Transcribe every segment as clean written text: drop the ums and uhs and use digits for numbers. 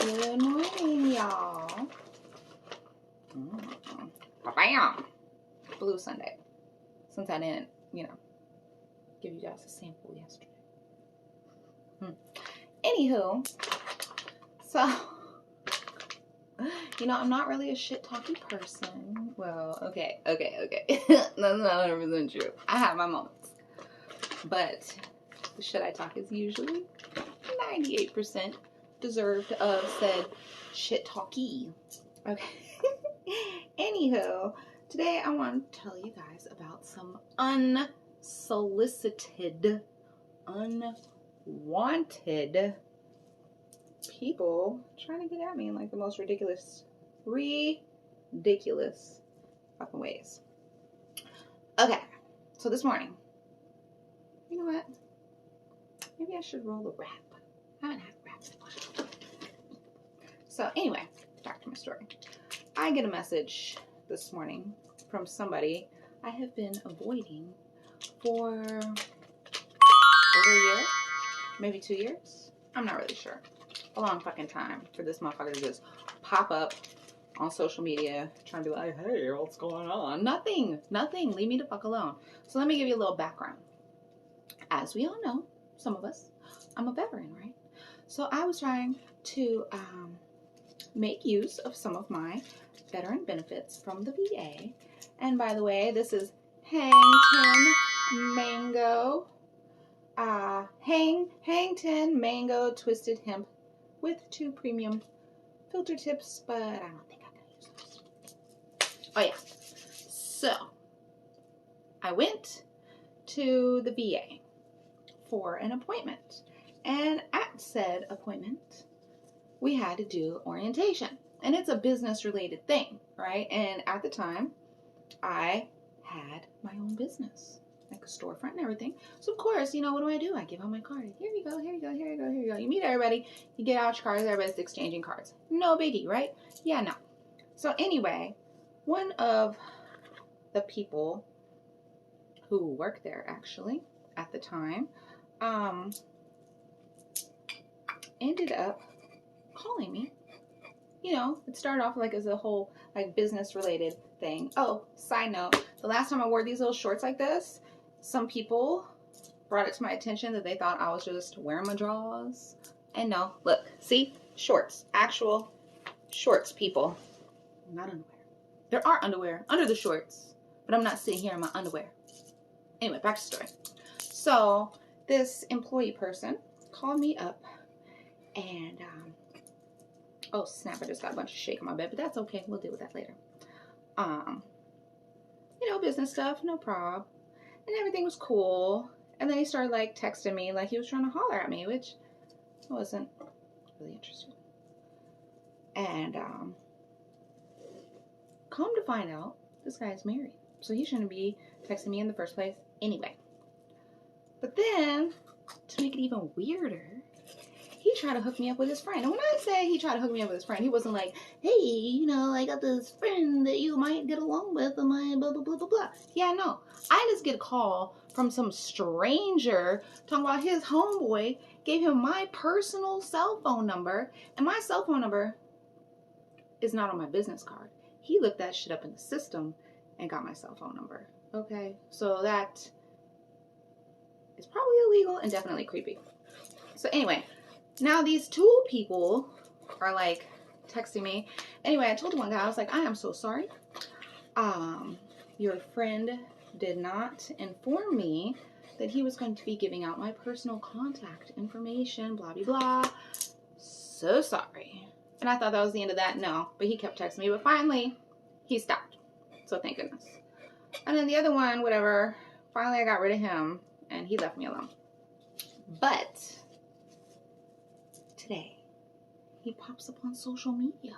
Good morning, y'all. Bam! Blue Sunday. Since I didn't, give you guys a sample yesterday. Anywho, so, I'm not really a shit talky person. Well, okay. That's not 100% true. I have my moments. But the shit I talk is usually 98% deserved of said shit talky. Okay. Anywho, today I want to tell you guys about some unsolicited, unwanted people trying to get at me in like the most ridiculous fucking ways. Okay, so this morning, you know what? Maybe I should roll a rap. I haven't had a rap in a while. So anyway, back to my story. I get a message this morning from somebody I have been avoiding for over a year, maybe 2 years. I'm not really sure. A long fucking time for this motherfucker to just pop up on social media trying to be like, hey, what's going on? Nothing. Leave me the fuck alone. So let me give you a little background. As we all know, some of us, I'm a veteran, right? So I was trying to make use of some of my veteran benefits from the VA. And by the way, this is Hang 10 Mango. Hang 10 Mango Twisted Hemp with 2 premium filter tips, but I don't think I'm going to use those. Oh yeah. So, I went to the VA for an appointment. And at said appointment, we had to do orientation. And it's a business-related thing, right? And at the time, I had my own business, like a storefront and everything. So, of course, what do? I give out my card. Here you go. You meet everybody. You get out your cards. Everybody's exchanging cards. No biggie, right? Yeah, no. So, anyway, one of the people who worked there, actually, at the time, ended up calling me. It started off like as a whole like business related thing. Oh, side note, the last time I wore these little shorts like this, some people brought it to my attention that they thought I was just wearing my drawers. And no, look, see? Shorts. Actual shorts, people. Not underwear. There are underwear under the shorts, but I'm not sitting here in my underwear. Anyway, back to the story. So, this employee person called me up and oh snap, I just got a bunch of shake on my bed, but that's okay. We'll deal with that later. Business stuff, no problem. And everything was cool. And then he started like texting me like he was trying to holler at me, which I wasn't really interested. And come to find out, this guy is married. So he shouldn't be texting me in the first place anyway. But then, to make it even weirder, he tried to hook me up with his friend. And when I say he tried to hook me up with his friend, he wasn't like, hey, I got this friend that you might get along with and my blah, blah, blah, blah, blah. Yeah, no. I just get a call from some stranger talking about his homeboy gave him my personal cell phone number. And my cell phone number is not on my business card. He looked that shit up in the system and got my cell phone number. Okay? So that is probably illegal and definitely creepy. So anyway, now these 2 people are like texting me. Anyway, I told one guy, I was like, I am so sorry. Your friend did not inform me that he was going to be giving out my personal contact information, blah, blah, blah. So sorry. And I thought that was the end of that. No, but he kept texting me. But finally, he stopped. So thank goodness. And then the other one, whatever, finally I got rid of him and he left me alone. But today, he pops up on social media,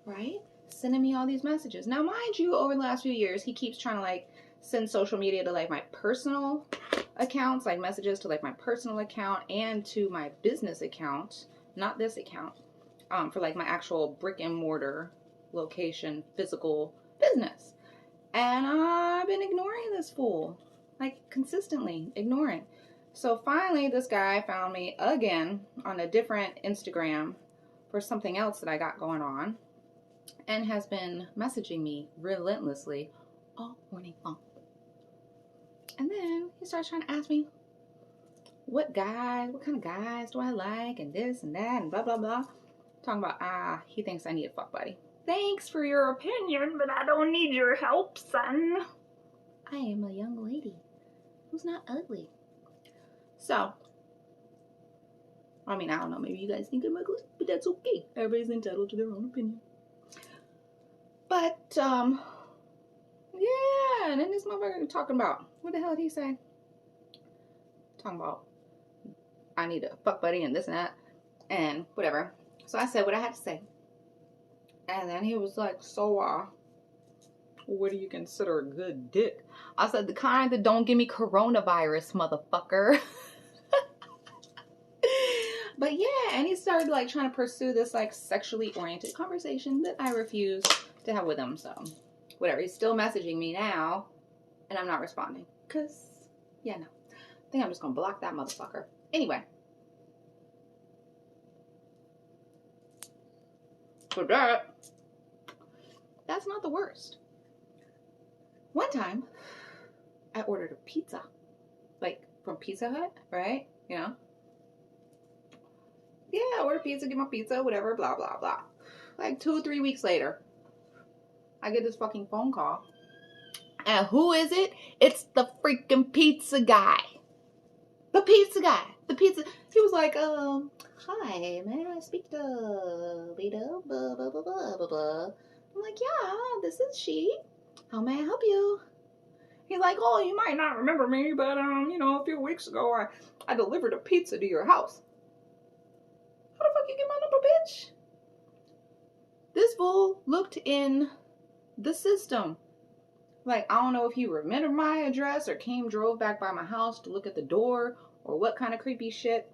right? Sending me all these messages. Now, mind you, over the last few years, he keeps trying to like send social media to like my personal accounts, like messages to like my personal account and to my business account, not this account, for like my actual brick and mortar location, physical business. And I've been ignoring this fool, like consistently ignoring. So finally, this guy found me again on a different Instagram for something else that I got going on and has been messaging me relentlessly all morning long. And then he starts trying to ask me what kind of guys do I like, and this and that, and blah, blah, blah. Talking about, he thinks I need a fuck buddy. Thanks for your opinion, but I don't need your help, son. I am a young lady who's not ugly. So, I mean, I don't know, maybe you guys think I'm ugly, but that's okay. Everybody's entitled to their own opinion. But, yeah, and then this motherfucker talking about, what the hell did he say? Talking about, I need a fuck buddy and this and that, and whatever. So I said what I had to say. And then he was like, so, what do you consider a good dick? I said, the kind that don't give me coronavirus, motherfucker. But yeah, and he started like trying to pursue this like sexually oriented conversation that I refused to have with him. So whatever, he's still messaging me now and I'm not responding. Cause yeah, no, I think I'm just gonna block that motherfucker. Anyway. So that's not the worst. One time I ordered a pizza, like from Pizza Hut, right? You know? Yeah, order pizza, get my pizza, whatever, blah, blah, blah. Like 2-3 weeks later, I get this fucking phone call. And who is it? It's the freaking pizza guy. The pizza guy. The pizza. He was like, hi, may I speak to Vita? Blah, blah, blah, blah, blah, blah. I'm like, yeah, this is she. How may I help you? He's like, oh, you might not remember me, but, you know, a few weeks ago, I delivered a pizza to your house. How the fuck you get my number, bitch? This fool looked in the system. Like, I don't know if he remembered my address or drove back by my house to look at the door or what kind of creepy shit.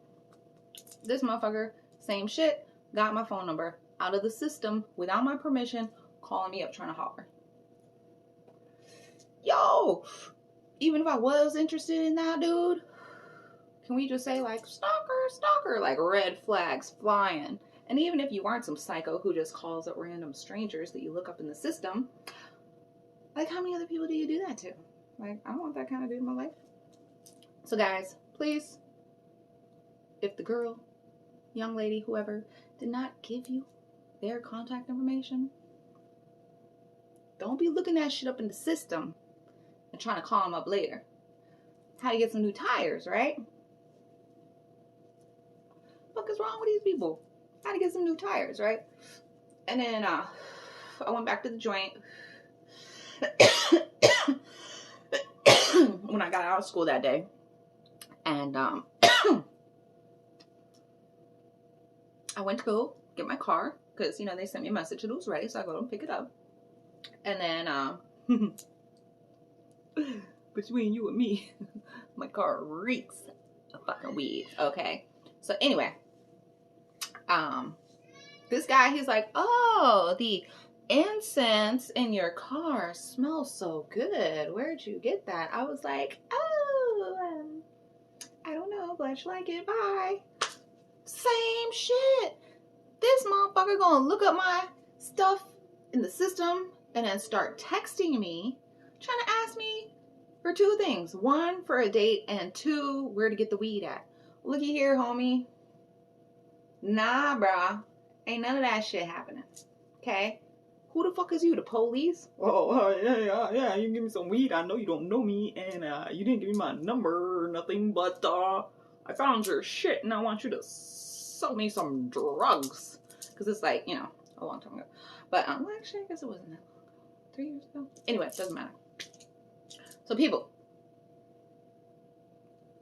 This motherfucker, same shit, got my phone number out of the system without my permission, calling me up trying to holler. Yo, even if I was interested in that dude, can we just say like, stalker, like red flags flying. And even if you aren't some psycho who just calls up random strangers that you look up in the system, like how many other people do you do that to? Like, I don't want that kind of dude in my life. So guys, please, if the girl, young lady, whoever, did not give you their contact information, don't be looking that shit up in the system and trying to call them up later. How to get some new tires, right? What is wrong with these people? How to get some new tires, right? And then I went back to the joint when I got out of school that day. And I went to go get my car because, you know, they sent me a message that it was ready, so I go and pick it up. And then between you and me, my car reeks of fucking weed. Okay. So anyway, this guy, he's like, oh, the incense in your car smells so good. Where'd you get that? I was like, oh, I don't know, but I like it. Bye. Same shit. This motherfucker gonna look up my stuff in the system and then start texting me, trying to ask me for 2 things. 1, for a date, and 2, where to get the weed at. Looky here, homie. Nah, brah. Ain't none of that shit happening. Okay? Who the fuck is you? The police? Oh, yeah. You can give me some weed. I know you don't know me, and you didn't give me my number or nothing, but I found your shit, and I want you to sell me some drugs. Because it's like, you know, a long time ago. But, well, actually, I guess it wasn't that long ago. 3 years ago? Anyway, it doesn't matter. So, people.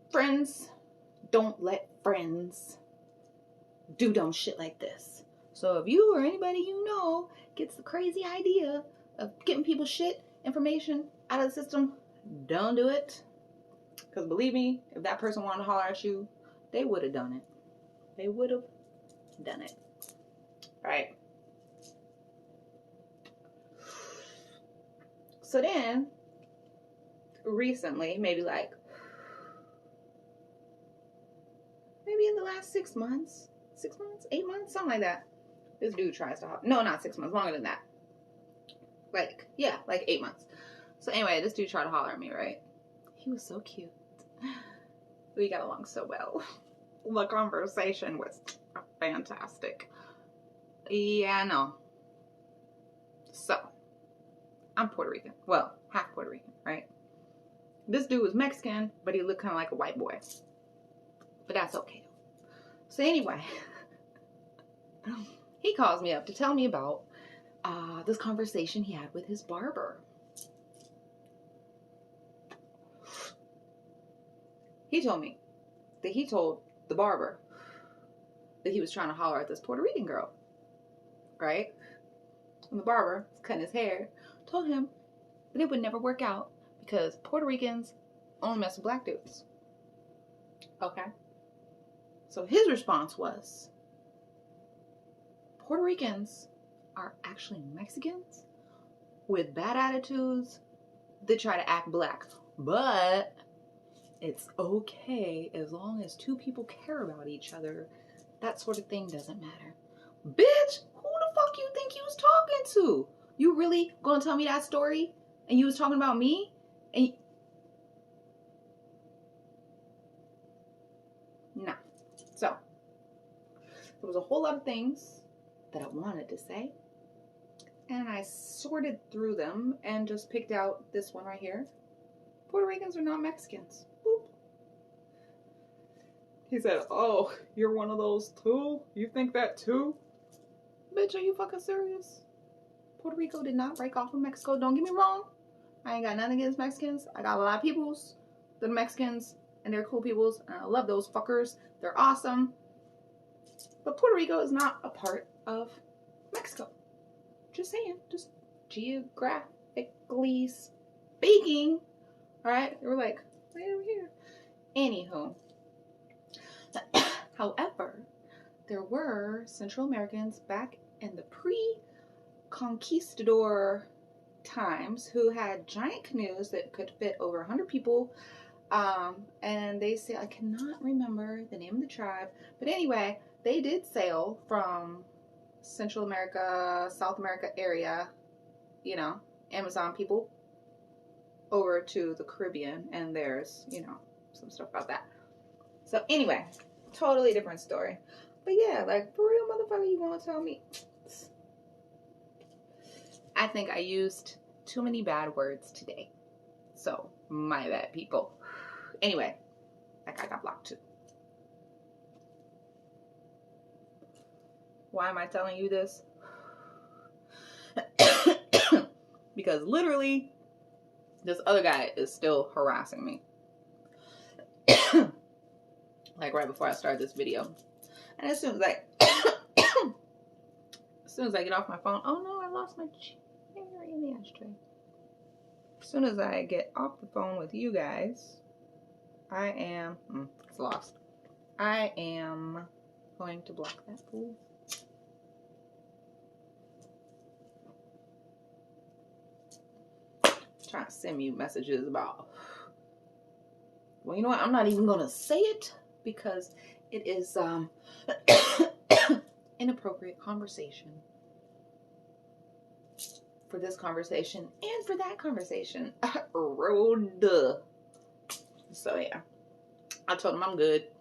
Friends don't let friends do dumb shit like this. So if you or anybody you know gets the crazy idea of getting people's shit, information out of the system, don't do it. Because believe me, if that person wanted to holler at you, they would have done it. They would have done it. Right? So then, recently, maybe in the last 6 months, 8 months, something like that, This dude tries to holler. No, not 6 months. Longer than that. Like, yeah, like 8 months. So anyway, this dude tried to holler at me, right? He was so cute. We got along so well. The conversation was fantastic. Yeah, no. So, I'm Puerto Rican. Well, half Puerto Rican, right? This dude was Mexican, but he looked kind of like a white boy. But that's okay. So anyway, he calls me up to tell me about this conversation he had with his barber. He told me that he told the barber that he was trying to holler at this Puerto Rican girl, right? And the barber, cutting his hair, told him that it would never work out because Puerto Ricans only mess with black dudes. Okay? So his response was, Puerto Ricans are actually Mexicans with bad attitudes that try to act black. But it's okay as long as two people care about each other. That sort of thing doesn't matter. Bitch, who the fuck you think you was talking to? You really gonna tell me that story? And you was talking about me? And nah. So, there was a whole lot of things that I wanted to say. And I sorted through them and just picked out this one right here. Puerto Ricans are not Mexicans. Boop. He said, oh, you're one of those too? You think that too? Bitch, are you fucking serious? Puerto Rico did not break off from Mexico. Don't get me wrong. I ain't got nothing against Mexicans. I got a lot of peoples that are Mexicans, and they're cool peoples, and I love those fuckers. They're awesome. But Puerto Rico is not a part of Mexico. Just saying. Just geographically speaking. Alright? They were like, right over here. Anywho. However, there were Central Americans back in the pre-conquistador times who had giant canoes that could fit over 100 people. And they say, I cannot remember the name of the tribe, but anyway, they did sail from Central America, South America area, you know, Amazon people, over to the Caribbean, and there's, you know, some stuff about that. So anyway, totally different story. But yeah, like, for real, motherfucker, you gonna tell me? I think I used too many bad words today. So, my bad, people. Anyway, that guy got blocked too. Why am I telling you this? Because literally, this other guy is still harassing me. Like right before I started this video. And as soon as I get off my phone, oh no, I lost my chair in the ashtray. As soon as I get off the phone with you guys, I am, it's lost. I am going to block that fool. Trying to send me messages about, well, you know what? I'm not even going to say it because it is inappropriate conversation for this conversation and for that conversation. Road. So yeah, I told him I'm good.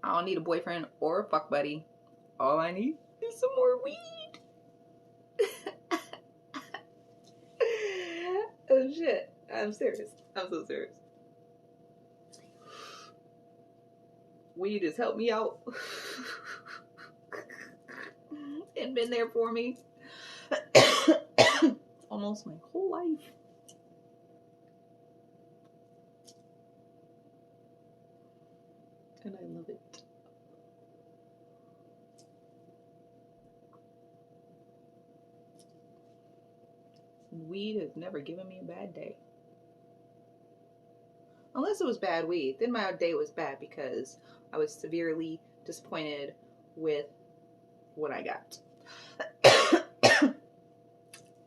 I don't need a boyfriend or a fuck buddy. All I need is some more weed. Oh shit, I'm serious. I'm so serious. Weed has helped me out and been there for me almost my whole life. And I love it. Weed has never given me a bad day. Unless it was bad weed. Then my day was bad because I was severely disappointed with what I got.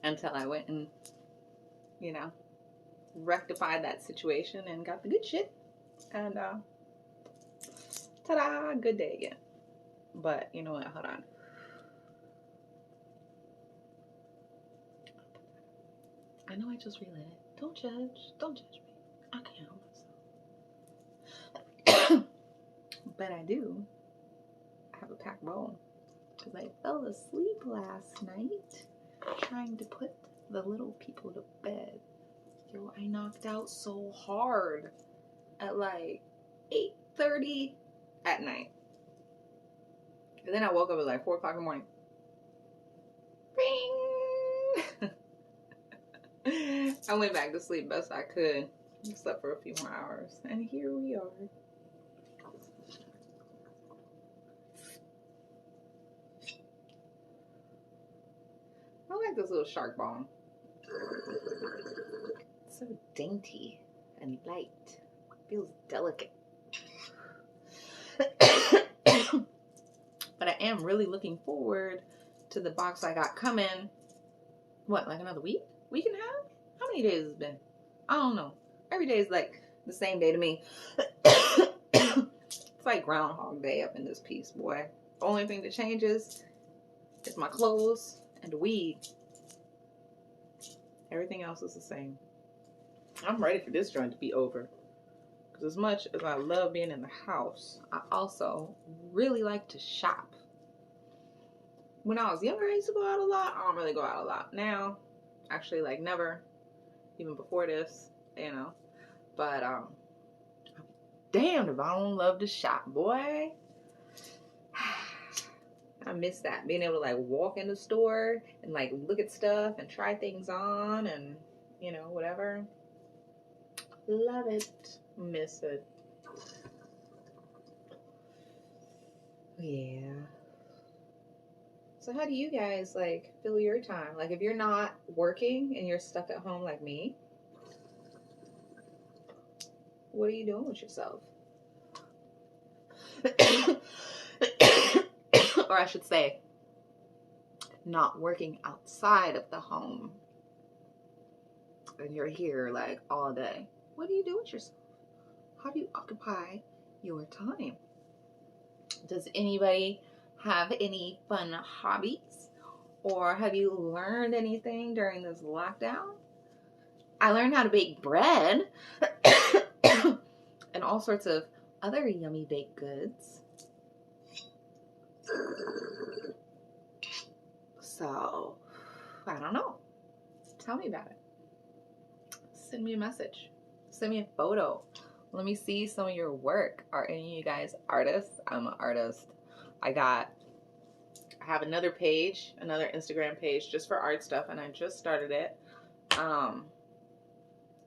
Until I went and, you know, rectified that situation and got the good shit. And, ta-da, good day again. But, you know what, hold on. I know I just relit it. Don't judge. Don't judge me. I can't help myself. But I do have a packed bowl. Because I fell asleep last night trying to put the little people to bed. Yo, I knocked out so hard at like 8:30 at night. And then I woke up at like 4 o'clock in the morning. Ring! I went back to sleep best I could. Slept for a few more hours. And here we are. I like this little shark bone. It's so dainty and light. It feels delicate. But I am really looking forward to the box I got coming. What, like another week? Week and a half? How many days has it been? I don't know. Every day is like the same day to me. It's like Groundhog Day up in this piece, boy. The only thing that changes is my clothes and the weed. Everything else is the same. I'm ready for this joint to be over. Because as much as I love being in the house, I also really like to shop. When I was younger, I used to go out a lot. I don't really go out a lot now. Actually, like never. Even before this, you know. But, I'm damned if I don't love to shop, boy. I miss that. Being able to, like, walk in the store and, like, look at stuff and try things on and, you know, whatever. Love it. Miss it. Yeah. So how do you guys, like, fill your time? Like, if you're not working and you're stuck at home like me, what are you doing with yourself? Or I should say, not working outside of the home. And you're here, like, all day. What do you do with yourself? How do you occupy your time? Does anybody have any fun hobbies? Or have you learned anything during this lockdown? I learned how to bake bread and all sorts of other yummy baked goods. So, I don't know. Tell me about it. Send me a message. Send me a photo. Let me see some of your work. Are any of you guys artists? I'm an artist. I have another page, another Instagram page just for art stuff, and I just started it.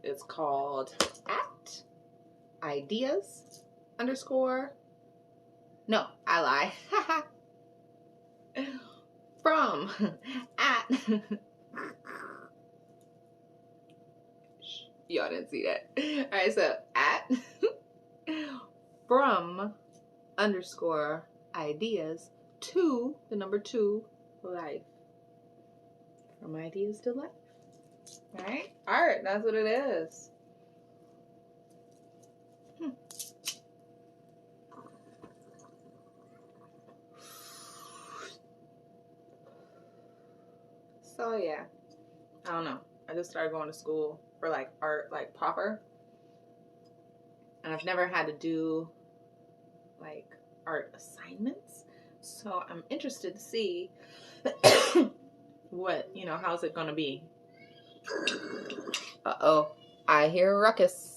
It's called @ideas_. No, I lie. From y'all didn't see that. All right, so @from_ideas to the number 2 life. From ideas to life. All right, art. That's what it is. So yeah, I don't know. I just started going to school for like art, like proper. And I've never had to do like art assignments. So I'm interested to see what, how's it going to be? Uh-oh, I hear a ruckus.